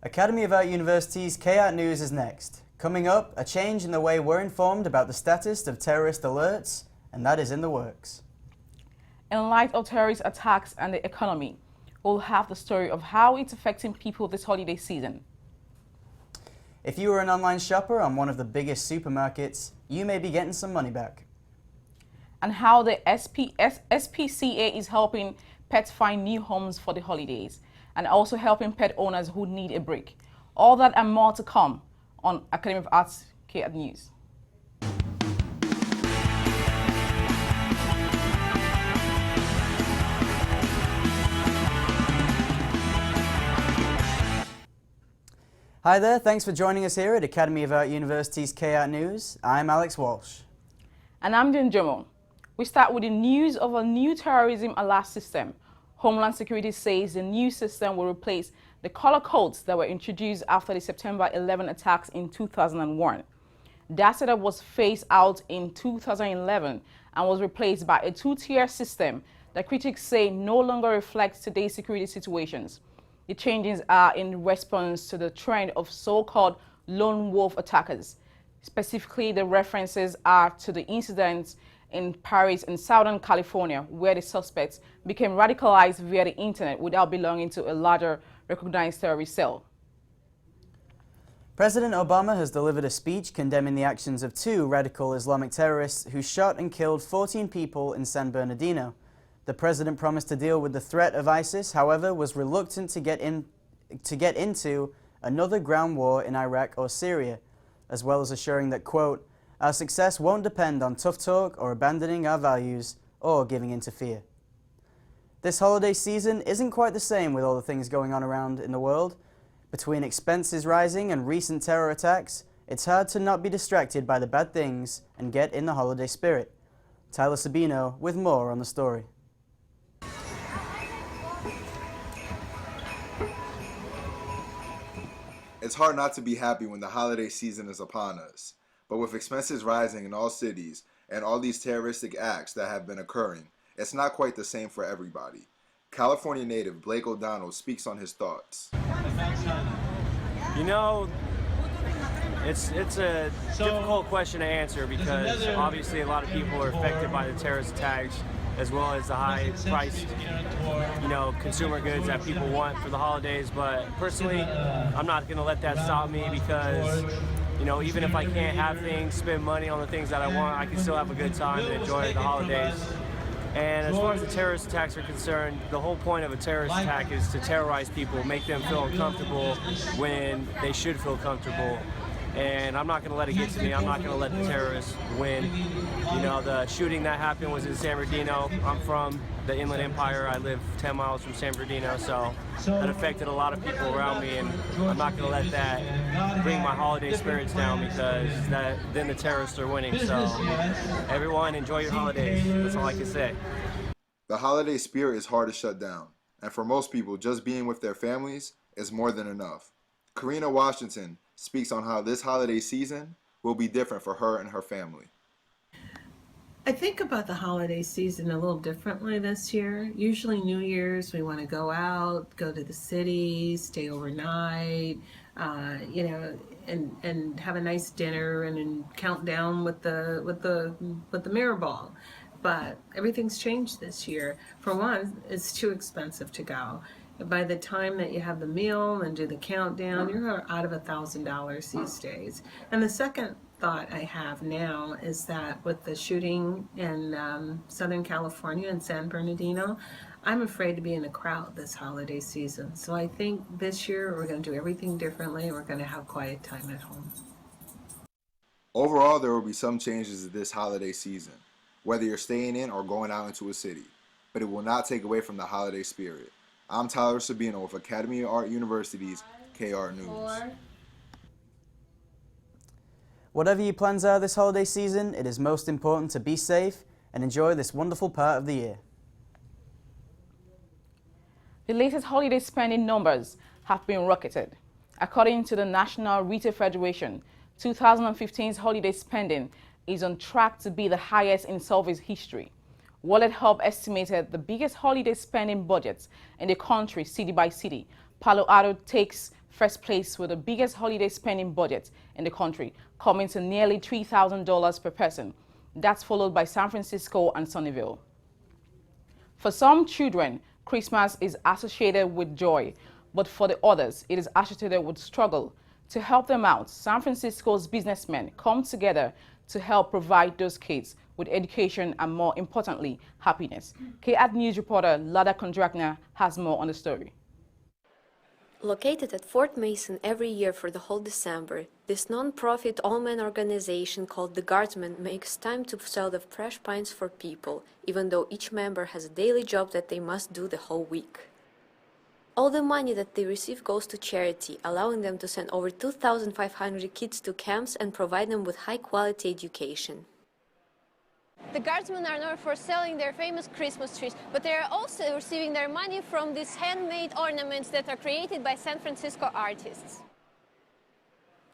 Academy of Art University's K-Art News is next. Coming up, a change in the way we're informed about the status of terrorist alerts, and that is in the works. In light of terrorist attacks and the economy, we'll have the story of how it's affecting people this holiday season. If you are an online shopper on one of the biggest supermarkets, you may be getting some money back. And how the SPCA is helping pets find new homes for the holidays, and also helping pet owners who need a break. All that and more to come on Academy of Arts K-Art News. Hi there, thanks for joining us here at Academy of Art University's K-Art News. I'm Alex Walsh. And I'm Din Jomo. We start with the news of a new terrorism alert system. Homeland Security says the new system will replace the color codes that were introduced after the September 11 attacks in 2001. That setup was phased out in 2011 and was replaced by a two-tier system that critics say no longer reflects today's security situations. The changes are in response to the trend of so-called lone wolf attackers. Specifically, the references are to the incidents in Paris and Southern California, where the suspects became radicalized via the internet without belonging to a larger recognized terrorist cell. President Obama has delivered a speech condemning the actions of two radical Islamic terrorists who shot and killed 14 people in San Bernardino. The president promised to deal with the threat of ISIS, however, was reluctant to get into another ground war in Iraq or Syria, as well as assuring that, quote, "Our success won't depend on tough talk or abandoning our values or giving in to fear." This holiday season isn't quite the same with all the things going on around in the world. Between expenses rising and recent terror attacks, it's hard to not be distracted by the bad things and get in the holiday spirit. Tyler Sabino with more on the story. It's hard not to be happy when the holiday season is upon us. But with expenses rising in all cities and all these terroristic acts that have been occurring, it's not quite the same for everybody. California native Blake O'Donnell speaks on his thoughts. You know, it's a difficult question to answer because obviously a lot of people are affected by the terrorist attacks as well as the high-priced, consumer goods that people want for the holidays. But personally, I'm not going to let that stop me because, even if I can't have things, spend money on the things that I want, I can still have a good time and enjoy the holidays. And as far as the terrorist attacks are concerned, the whole point of a terrorist attack is to terrorize people, make them feel uncomfortable when they should feel comfortable. And I'm not going to let it get to me. I'm not going to let the terrorists win. The shooting that happened was in San Bernardino. I'm from the Inland Empire. I live 10 miles from San Bernardino, so that affected a lot of people around me, and I'm not going to let that bring my holiday spirits down because then the terrorists are winning. So everyone, enjoy your holidays. That's all I can say. The holiday spirit is hard to shut down, and for most people, just being with their families is more than enough. Karina Washington speaks on how this holiday season will be different for her and her family. I think about the holiday season a little differently this year. Usually New Year's, we want to go out, go to the city, stay overnight, and have a nice dinner and then count down with the mirror ball. But everything's changed this year. For one, it's too expensive to go. By the time that you have the meal and do the countdown, you're out of $1,000 these days. And the second thought I have now is that with the shooting in Southern California and San Bernardino, I'm afraid to be in a crowd this holiday season. So I think this year we're going to do everything differently. We're going to have quiet time at home. Overall, there will be some changes this holiday season, whether you're staying in or going out into a city, but it will not take away from the holiday spirit. I'm Tyler Sabino with Academy of Art University's K-Art News. Whatever your plans are this holiday season, it is most important to be safe and enjoy this wonderful part of the year. The latest holiday spending numbers have been rocketed. According to the National Retail Federation, 2015's holiday spending is on track to be the highest in Solvay's history. Wallet Hub estimated the biggest holiday spending budgets in the country city by city. Palo Alto takes first place with the biggest holiday spending budget in the country, coming to nearly $3,000 per person. That's followed by San Francisco and Sunnyvale. For some children, Christmas is associated with joy, but for the others, it is associated with struggle. To help them out, San Francisco's businessmen come together to help provide those kids with education and, more importantly, happiness. KAT News reporter Lada Kondrachna has more on the story. Located at Fort Mason every year for the whole December, this non-profit all-man organization called the Guardsmen makes time to sell the fresh pints for people, even though each member has a daily job that they must do the whole week. All the money that they receive goes to charity, allowing them to send over 2,500 kids to camps and provide them with high-quality education. The Guardsmen are known for selling their famous Christmas trees, but they are also receiving their money from these handmade ornaments that are created by San Francisco artists.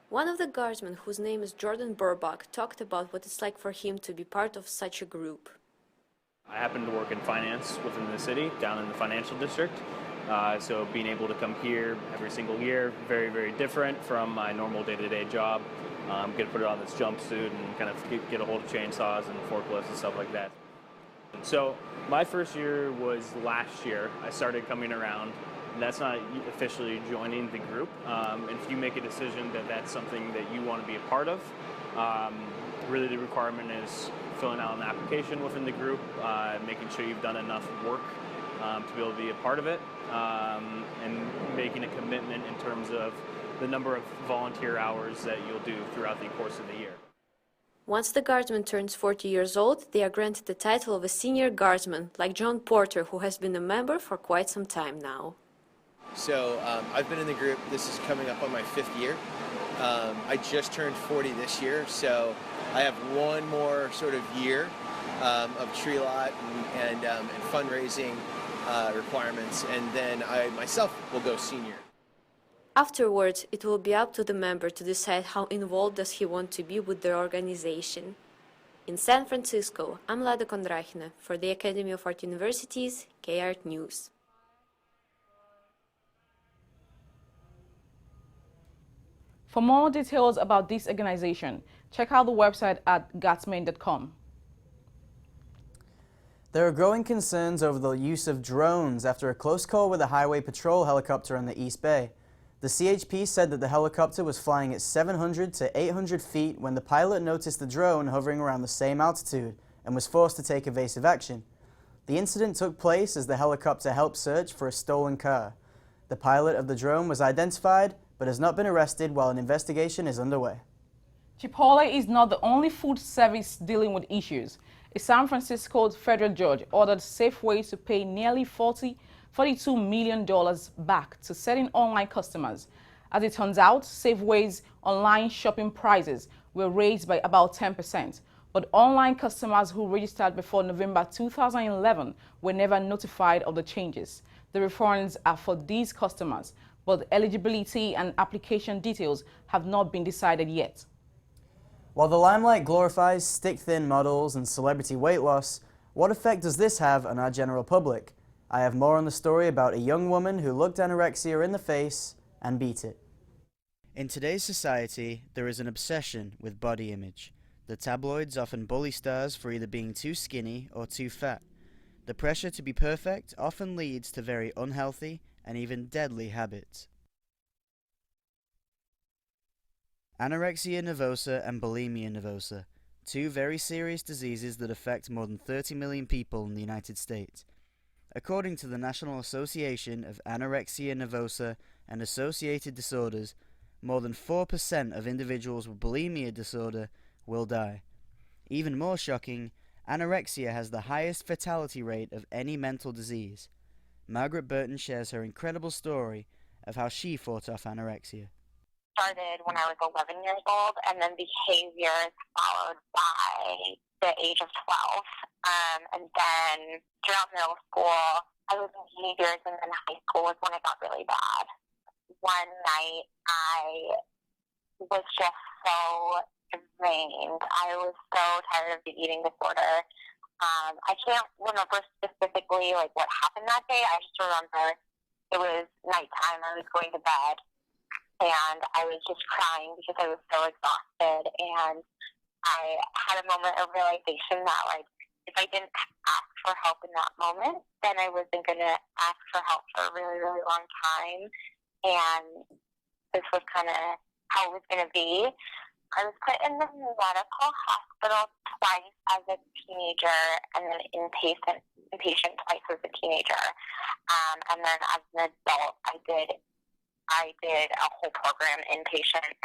One of the Guardsmen, whose name is Jordan Burbach, talked about what it's like for him to be part of such a group. I happen to work in finance within the city, down in the financial district. So being able to come here every single year, very, very different from my normal day-to-day job. Get to put it on this jumpsuit and kind of get a hold of chainsaws and forklifts and stuff like that. So my first year was last year. I started coming around, and that's not officially joining the group. And if you make a decision that that's something that you want to be a part of, really the requirement is filling out an application within the group, making sure you've done enough work to be able to be a part of it, and making a commitment in terms of the number of volunteer hours that you'll do throughout the course of the year. Once the Guardsman turns 40 years old, they are granted the title of a senior Guardsman, like John Porter, who has been a member for quite some time now. So I've been in the group, this is coming up on my 5th year. I just turned 40 this year, so I have one more sort of year of tree lot and fundraising requirements, and then I myself will go senior. Afterwards, it will be up to the member to decide how involved does he want to be with the organization. In San Francisco, I'm Lada Kondrachna for the Academy of Art University's KAT News. For more details about this organization, check out the website at guardsmen.com. There are growing concerns over the use of drones after a close call with a highway patrol helicopter on the East Bay. The CHP said that the helicopter was flying at 700 to 800 feet when the pilot noticed the drone hovering around the same altitude and was forced to take evasive action. The incident took place as the helicopter helped search for a stolen car. The pilot of the drone was identified but has not been arrested while an investigation is underway. Chipotle is not the only food service dealing with issues. A San Francisco federal judge ordered Safeway to pay nearly $42 million back to certain online customers. As it turns out, Safeway's online shopping prices were raised by about 10%, but online customers who registered before November 2011 were never notified of the changes. The refunds are for these customers, but eligibility and application details have not been decided yet. While the limelight glorifies stick-thin models and celebrity weight loss, what effect does this have on our general public? I have more on the story about a young woman who looked anorexia in the face and beat it. In today's society, there is an obsession with body image. The tabloids often bully stars for either being too skinny or too fat. The pressure to be perfect often leads to very unhealthy and even deadly habits. Anorexia nervosa and bulimia nervosa, two very serious diseases that affect more than 30 million people in the United States. According to the National Association of Anorexia Nervosa and Associated Disorders, more than 4% of individuals with bulimia disorder will die. Even more shocking, anorexia has the highest fatality rate of any mental disease. Margaret Burton shares her incredible story of how she fought off anorexia. Started when I was 11 years old, and then behaviors followed by the age of 12. And then throughout middle school, I was in behaviors, and then high school was when it got really bad. One night, I was just so drained. I was so tired of the eating disorder. I can't remember specifically like what happened that day. I just remember it was nighttime. I was going to bed, and I was just crying because I was so exhausted. And I had a moment of realization that, like, if I didn't ask for help in that moment, then I wasn't going to ask for help for a really, really long time. And this was kind of how it was going to be. I was put in the medical hospital twice as a teenager, and then inpatient twice as a teenager. And then as an adult, I did a whole program, inpatient,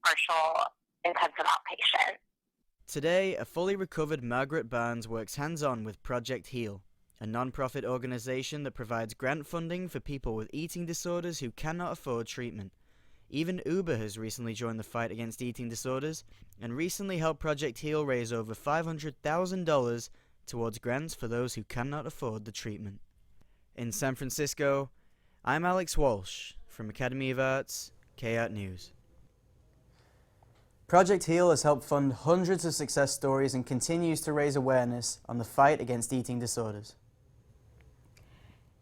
partial, intensive outpatient. Today, a fully recovered Margaret Barnes works hands-on with Project HEAL, a non-profit organization that provides grant funding for people with eating disorders who cannot afford treatment. Even Uber has recently joined the fight against eating disorders and recently helped Project HEAL raise over $500,000 towards grants for those who cannot afford the treatment. In San Francisco, I'm Alex Walsh from Academy of Arts, KART News. Project HEAL has helped fund hundreds of success stories and continues to raise awareness on the fight against eating disorders.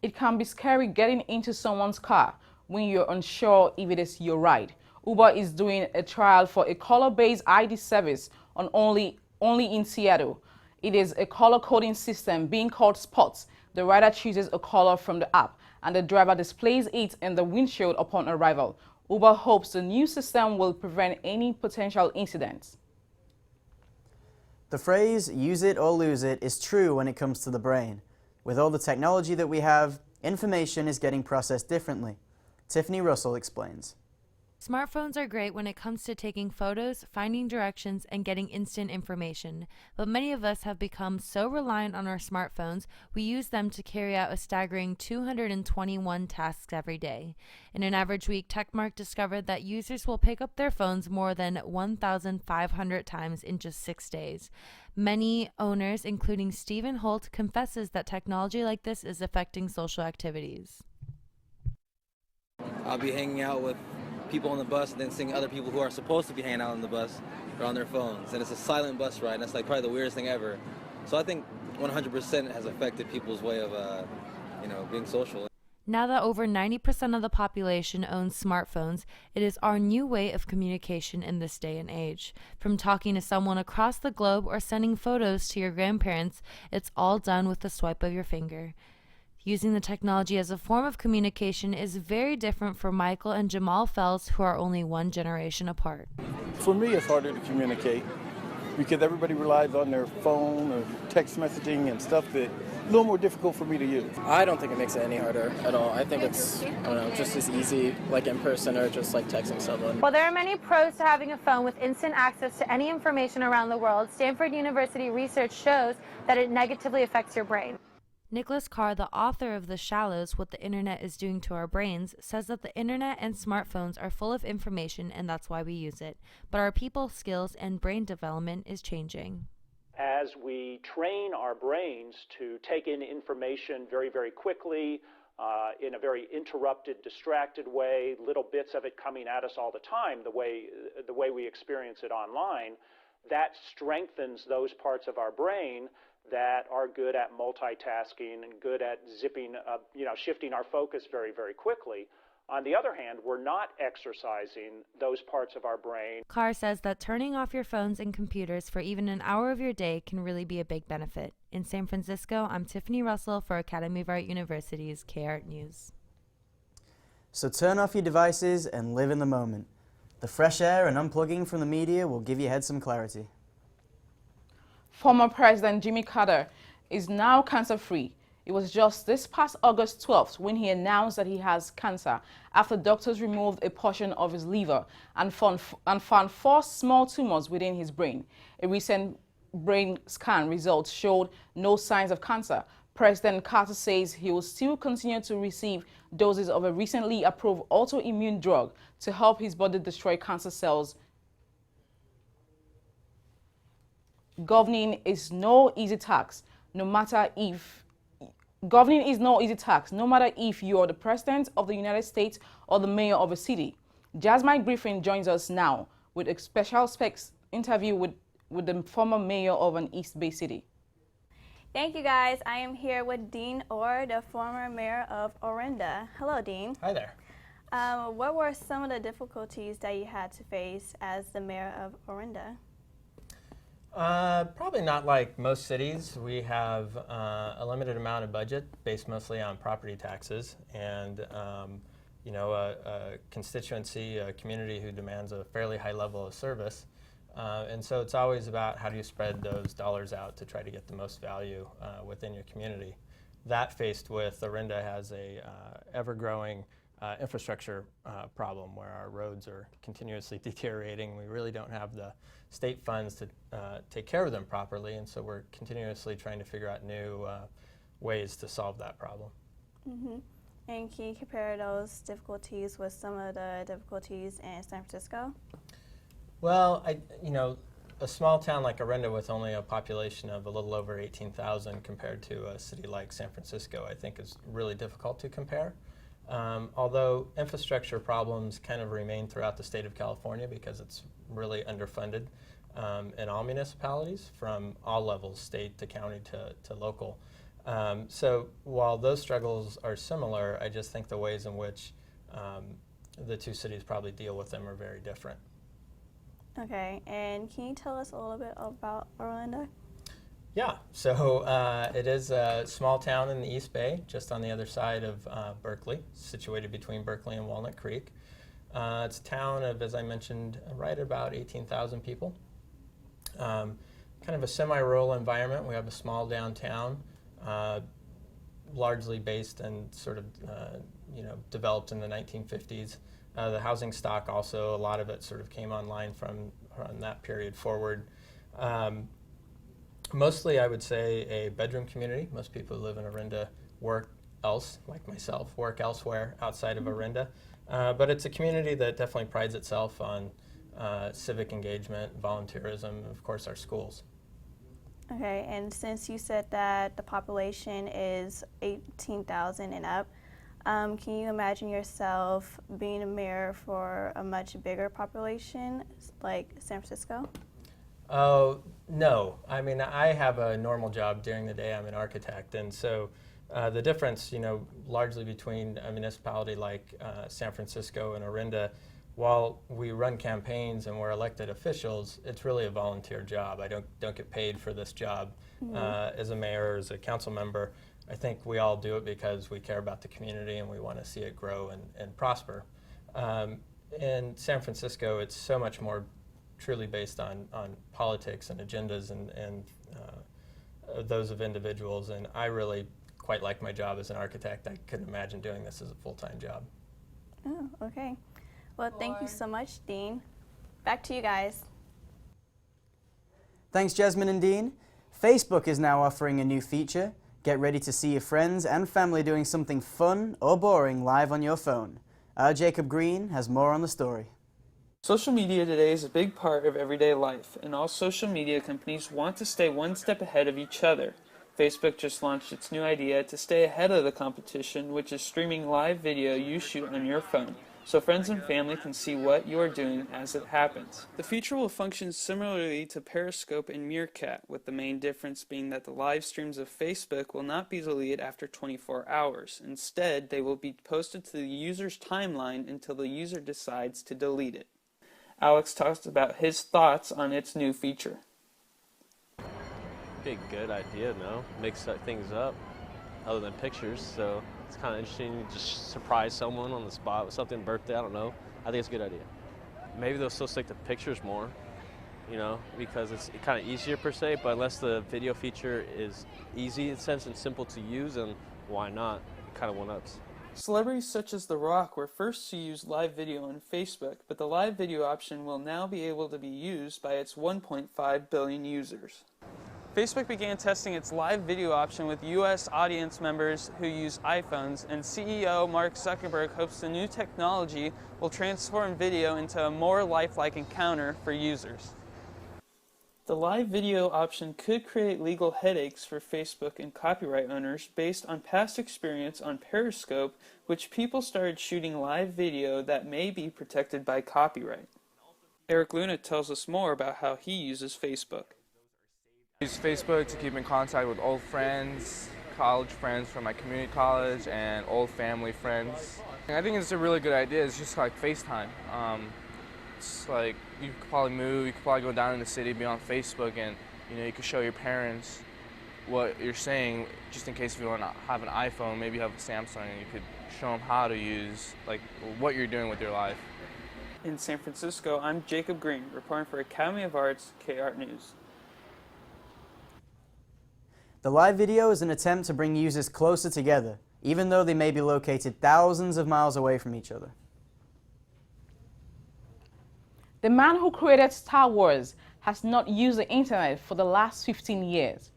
It can be scary getting into someone's car when you're unsure if it is your ride. Uber is doing a trial for a color-based ID service on only in Seattle. It is a color coding system being called Spots. The rider chooses a color from the app and the driver displays it in the windshield upon arrival. Uber hopes the new system will prevent any potential incidents. The phrase, use it or lose it, is true when it comes to the brain. With all the technology that we have, information is getting processed differently. Tiffany Russell explains. Smartphones are great when it comes to taking photos, finding directions, and getting instant information. But many of us have become so reliant on our smartphones, we use them to carry out a staggering 221 tasks every day. In an average week, TechMark discovered that users will pick up their phones more than 1,500 times in just 6 days. Many owners, including Stephen Holt, confesses that technology like this is affecting social activities. I'll be hanging out with people on the bus and then seeing other people who are supposed to be hanging out on the bus are on their phones. And it's a silent bus ride, and that's like probably the weirdest thing ever. So I think 100% has affected people's way of, being social. Now that over 90% of the population owns smartphones, it is our new way of communication in this day and age. From talking to someone across the globe or sending photos to your grandparents, it's all done with the swipe of your finger. Using the technology as a form of communication is very different for Michael and Jamal Fells, who are only one generation apart. For me, it's harder to communicate because everybody relies on their phone or text messaging and stuff that a little more difficult for me to use. I don't think it makes it any harder at all. I think it's, just as easy like in person or just like texting someone. While there are many pros to having a phone with instant access to any information around the world, Stanford University research shows that it negatively affects your brain. Nicholas Carr, the author of The Shallows, What the Internet is Doing to Our Brains, says that the internet and smartphones are full of information and that's why we use it. But our people skills and brain development is changing. As we train our brains to take in information very, very quickly, in a very interrupted, distracted way, little bits of it coming at us all the time, the way we experience it online, that strengthens those parts of our brain that are good at multitasking and good at shifting our focus very, very quickly. On the other hand, we're not exercising those parts of our brain. Carr says that turning off your phones and computers for even an hour of your day can really be a big benefit. In San Francisco, I'm Tiffany Russell for Academy of Art University's KART News. So turn off your devices and live in the moment. The fresh air and unplugging from the media will give your head some clarity. Former President Jimmy Carter is now cancer-free. It was just this past August 12th when he announced that he has cancer after doctors removed a portion of his liver and found 4 small tumors within his brain. A recent brain scan results showed no signs of cancer. President Carter says he will still continue to receive doses of a recently approved autoimmune drug to help his body destroy cancer cells. Governing is no easy task, no matter if you are the president of the United States or the mayor of a city. Jasmine Griffin joins us now with a special interview with the former mayor of an East Bay city. Thank you, guys. I am here with Dean Orr, the former mayor of Orinda. Hello, Dean. Hi there. What were some of the difficulties that you had to face as the mayor of Orinda? Probably not like most cities. We have a limited amount of budget based mostly on property taxes, and you know, a constituency, a community who demands a fairly high level of service. And so it's always about how do you spread those dollars out to try to get the most value within your community. That faced with Orinda has a ever-growing infrastructure problem where our roads are continuously deteriorating. We really don't have the state funds to take care of them properly, and so we're continuously trying to figure out new ways to solve that problem. Mm-hmm. And can you compare those difficulties with some of the difficulties in San Francisco? Well, you know, a small town like Orinda with only a population of a little over 18,000 compared to a city like San Francisco, I think is really difficult to compare. Although infrastructure problems kind of remain throughout the state of California because it's really underfunded in all municipalities from all levels, state to county to local. So while those struggles are similar, I just think the ways in which the two cities probably deal with them are very different. Okay, and can you tell us a little bit about Orinda? Yeah, so it is a small town in the East Bay, just on the other side of Berkeley, situated between Berkeley and Walnut Creek. It's a town of, as I mentioned, right about 18,000 people. Kind of a semi-rural environment. We have a small downtown, largely based and sort of, you know, developed in the 1950s. The housing stock also, a lot of it sort of came online from that period forward. Mostly, I would say, a bedroom community. Most people who live in Orinda work like myself, work elsewhere outside of Orinda. But it's a community that definitely prides itself on civic engagement, volunteerism, and of course our schools. Okay, and since you said that the population is 18,000 and up, can you imagine yourself being a mayor for a much bigger population like San Francisco? Oh, no. I mean, I have a normal job during the day. I'm an architect, and so the difference, you know, largely between a municipality like San Francisco and Orinda, while we run campaigns and we're elected officials, it's really a volunteer job. I don't get paid for this job as a mayor or as a council member. I think we all do it because we care about the community and we want to see it grow and prosper. In San Francisco, it's so much more truly based on politics and agendas and those of individuals, and I really quite like my job as an architect. I couldn't imagine doing this as a full-time job. Oh, okay. Well, thank you so much, Dean. Back to you guys. Thanks, Jasmine and Dean. Facebook is now offering a new feature. Get ready to see your friends and family doing something fun or boring live on your phone. Our Jacob Green has more on the story. Social media today is a big part of everyday life, and all social media companies want to stay one step ahead of each other. Facebook just launched its new idea to stay ahead of the competition, which is streaming live video you shoot on your phone, so friends and family can see what you are doing as it happens. The feature will function similarly to Periscope and Meerkat, with the main difference being that the live streams of Facebook will not be deleted after 24 hours. Instead, they will be posted to the user's timeline until the user decides to delete it. Alex talks about his thoughts on its new feature. Be a good idea, no? Mix things up other than pictures, so it's kind of interesting to just surprise someone on the spot with something, birthday, I don't know. I think it's a good idea. Maybe they'll still stick to pictures more, you know, because it's kind of easier per se, but unless the video feature is easy in a sense and simple to use, then why not? It kind of one-ups. Celebrities such as The Rock were first to use live video on Facebook, but the live video option will now be able to be used by its 1.5 billion users. Facebook began testing its live video option with U.S. audience members who use iPhones, and CEO Mark Zuckerberg hopes the new technology will transform video into a more lifelike encounter for users. The live video option could create legal headaches for Facebook and copyright owners based on past experience on Periscope, which people started shooting live video that may be protected by copyright. Eric Luna tells us more about how he uses Facebook. I use Facebook to keep in contact with old friends, college friends from my community college, and old family friends. I think it's a really good idea. It's just like FaceTime. It's like you could probably move, you could probably go down in the city, be on Facebook, and you could show your parents what you're saying, just in case if you don't have an iPhone, maybe you have a Samsung, and you could show them how to use, like, what you're doing with your life. In San Francisco, I'm Jacob Green, reporting for Academy of Arts K-Art News. The live video is an attempt to bring users closer together, even though they may be located thousands of miles away from each other. The man who created Star Wars has not used the internet for the last 15 years.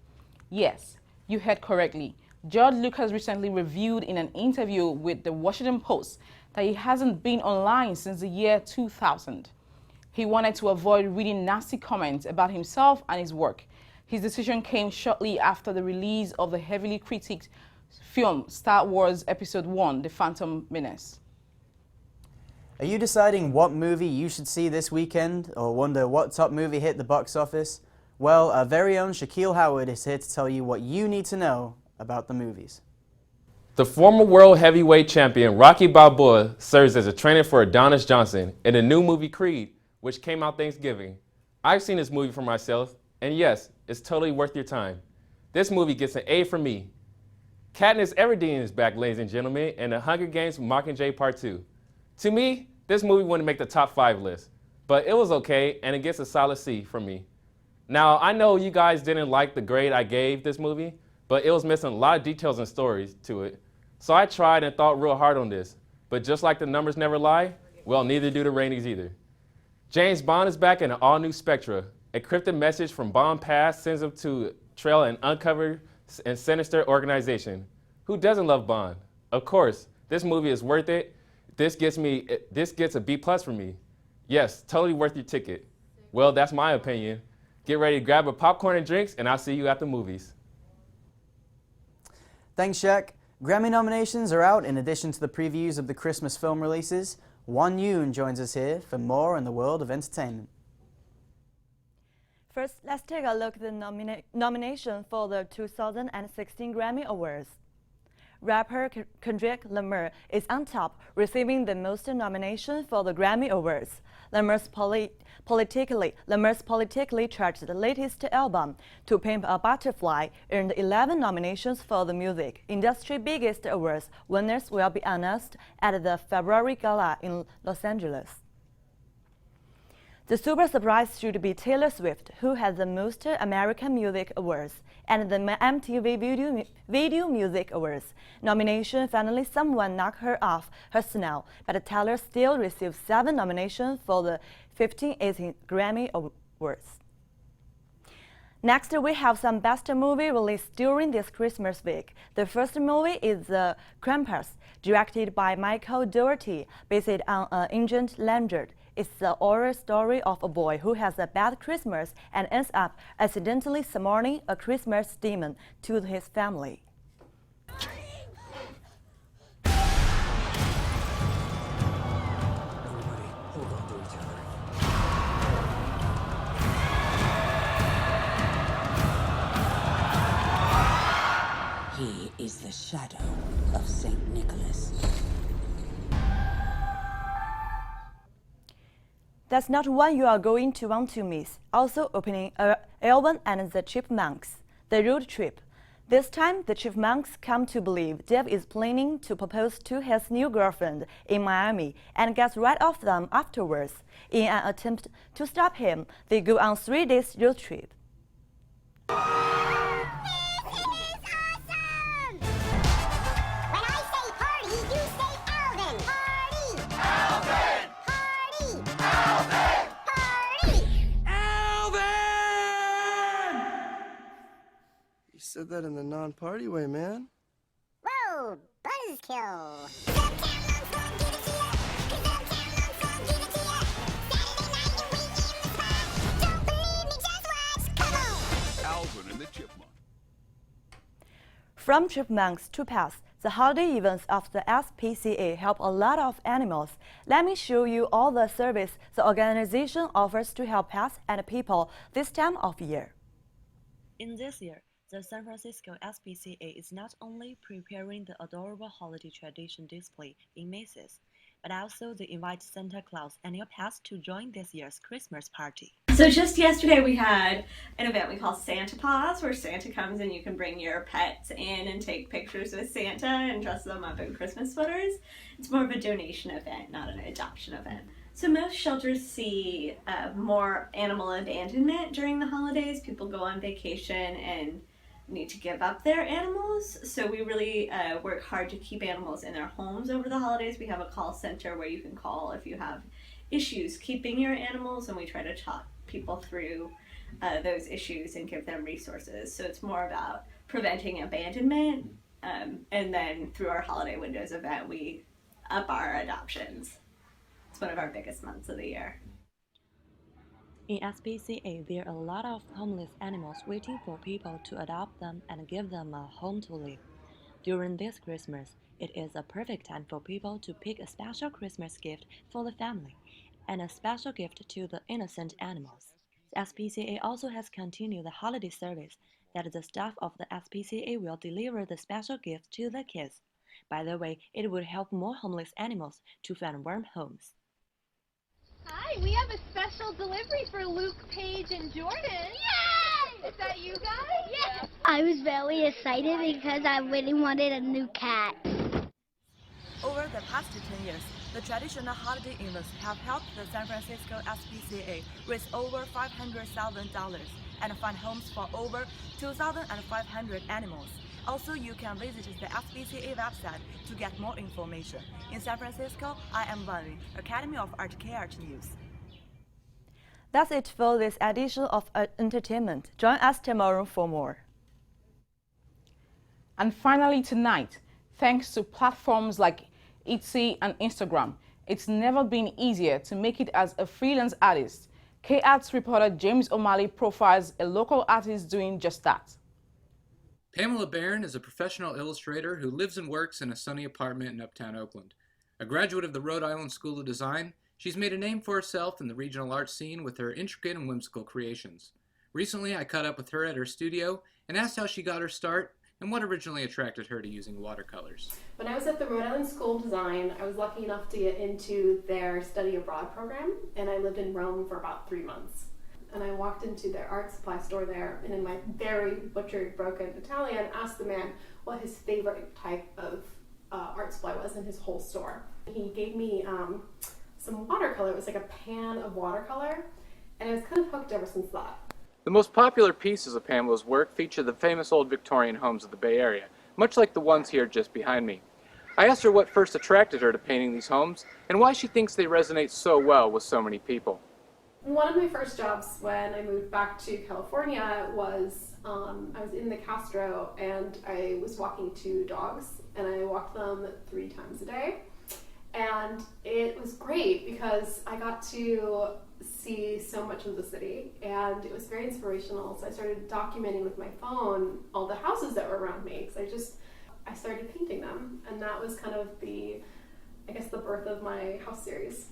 Yes, you heard correctly. George Lucas recently revealed in an interview with the Washington Post that he hasn't been online since the year 2000. He wanted to avoid reading nasty comments about himself and his work. His decision came shortly after the release of the heavily critiqued film Star Wars Episode I: The Phantom Menace. Are you deciding what movie you should see this weekend, or wonder what top movie hit the box office? Well, our very own Shaquille Howard is here to tell you what you need to know about the movies. The former world heavyweight champion Rocky Balboa serves as a trainer for Adonis Johnson in the new movie Creed, which came out Thanksgiving. I've seen this movie for myself, and yes, it's totally worth your time. This movie gets an A from me. Katniss Everdeen is back, ladies and gentlemen, in The Hunger Games Mockingjay Part 2. To me, this movie wouldn't make the top 5 list, but it was okay, and it gets a solid C from me. Now, I know you guys didn't like the grade I gave this movie, but it was missing a lot of details and stories to it. So I tried and thought real hard on this, but just like the numbers never lie, well, neither do the ratings either. James Bond is back in an all-new Spectra. A cryptic message from Bond past sends him to trail an uncovered and sinister organization. Who doesn't love Bond? Of course, this movie is worth it. This gets a B+ for me. Yes, totally worth your ticket. Well, that's my opinion. Get ready to grab a popcorn and drinks, and I'll see you at the movies. Thanks, Shaq. Grammy nominations are out in addition to the previews of the Christmas film releases. Wan Yoon joins us here for more in the world of entertainment. First, let's take a look at the nomination for the 2016 Grammy Awards. Rapper Kendrick Lamar is on top, receiving the most nominations for the Grammy Awards. Lamar's politically charged latest album, To Pimp a Butterfly, earned 11 nominations for the music industry biggest awards. Winners will be announced at the February Gala in Los Angeles. The super surprise should be Taylor Swift, who has the most American Music Awards, and the MTV Video Music Awards. Nomination finally someone knocked her off her snow, but Taylor still received 7 nominations for the 15-18 Grammy Awards. Next, we have some best movie released during this Christmas week. The first movie is The Krampus, directed by Michael Dougherty, based on an ancient legend. It's the oral story of a boy who has a bad Christmas and ends up accidentally summoning a Christmas demon to his family. He is the shadow of St. Nicholas. That's not one you are going to want to miss. Also opening Alvin and the Chipmunks, The Road Trip. This time, the Chipmunks come to believe Dave is planning to propose to his new girlfriend in Miami and gets rid of them afterwards. In an attempt to stop him, they go on 3 days road trip. Said that in the non-party way, man. Whoa, buzzkill. Alvin and the Chipmunk. From chipmunks to pets, the holiday events of the SPCA help a lot of animals. Let me show you all the service the organization offers to help pets and people this time of year. In this year, The San Francisco SPCA is not only preparing the adorable holiday tradition display in Macy's, but also they invite Santa Claus and your pets to join this year's Christmas party. So just yesterday we had an event we call Santa Paws, where Santa comes and you can bring your pets in and take pictures with Santa and dress them up in Christmas sweaters. It's more of a donation event, not an adoption event. So most shelters see more animal abandonment during the holidays. People go on vacation and need to give up their animals. So we really work hard to keep animals in their homes over the holidays. We have a call center where you can call if you have issues keeping your animals, and we try to talk people through those issues and give them resources. So it's more about preventing abandonment, and then through our Holiday Windows event, we up our adoptions. It's one of our biggest months of the year. In SPCA, there are a lot of homeless animals waiting for people to adopt them and give them a home to live. During this Christmas, it is a perfect time for people to pick a special Christmas gift for the family and a special gift to the innocent animals. The SPCA also has continued the holiday service that the staff of the SPCA will deliver the special gift to the kids. By the way, it would help more homeless animals to find warm homes. Hi, we have a special delivery for Luke, Paige, and Jordan. Yay! Is that you guys? Yes! I was very excited because I really wanted a new cat. Over the past 10 years, the traditional holiday events have helped the San Francisco SPCA raise over $500,000 and find homes for over 2,500 animals. Also, you can visit the SPCA website to get more information. In San Francisco, I am Vanny, Academy of Art KART News. That's it for this edition of Entertainment. Join us tomorrow for more. And finally tonight, thanks to platforms like Etsy and Instagram, it's never been easier to make it as a freelance artist. KART's reporter James O'Malley profiles a local artist doing just that. Pamela Barron is a professional illustrator who lives and works in a sunny apartment in uptown Oakland. A graduate of the Rhode Island School of Design, she's made a name for herself in the regional art scene with her intricate and whimsical creations. Recently, I caught up with her at her studio and asked how she got her start and what originally attracted her to using watercolors. When I was at the Rhode Island School of Design, I was lucky enough to get into their study abroad program, and I lived in Rome for about 3 months. And I walked into their art supply store there, and in my very butchered, broken Italian, asked the man what his favorite type of art supply was in his whole store. He gave me some watercolor. It was like a pan of watercolor, and I was kind of hooked ever since that. The most popular pieces of Pamela's work feature the famous old Victorian homes of the Bay Area, much like the ones here just behind me. I asked her what first attracted her to painting these homes, and why she thinks they resonate so well with so many people. One of my first jobs when I moved back to California was I was in the Castro, and I was walking 2 dogs, and I walked them 3 times a day. And it was great because I got to see so much of the city, and it was very inspirational. So I started documenting with my phone all the houses that were around me, because I started painting them, and that was kind of the birth of my house series.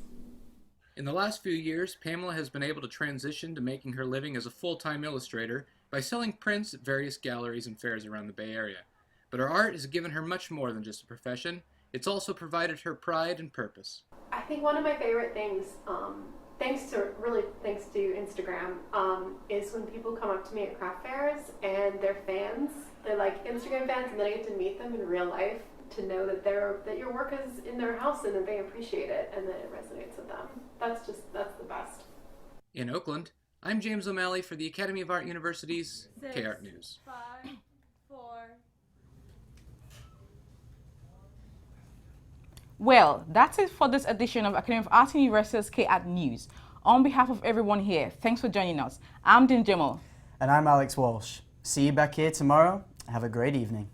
In the last few years, Pamela has been able to transition to making her living as a full-time illustrator by selling prints at various galleries and fairs around the Bay Area. But her art has given her much more than just a profession. It's also provided her pride and purpose. I think one of my favorite things, thanks to Instagram, is when people come up to me at craft fairs and they're fans. They're like Instagram fans, and then I get to meet them in real life, to know that your work is in their house and that they appreciate it and that it resonates with them. That's the best. In Oakland, I'm James O'Malley for the Academy of Art University's KART News. 5, 4. Well, that's it for this edition of Academy of Art University's KART News. On behalf of everyone here, thanks for joining us. I'm Din Jemo. And I'm Alex Walsh. See you back here tomorrow. Have a great evening.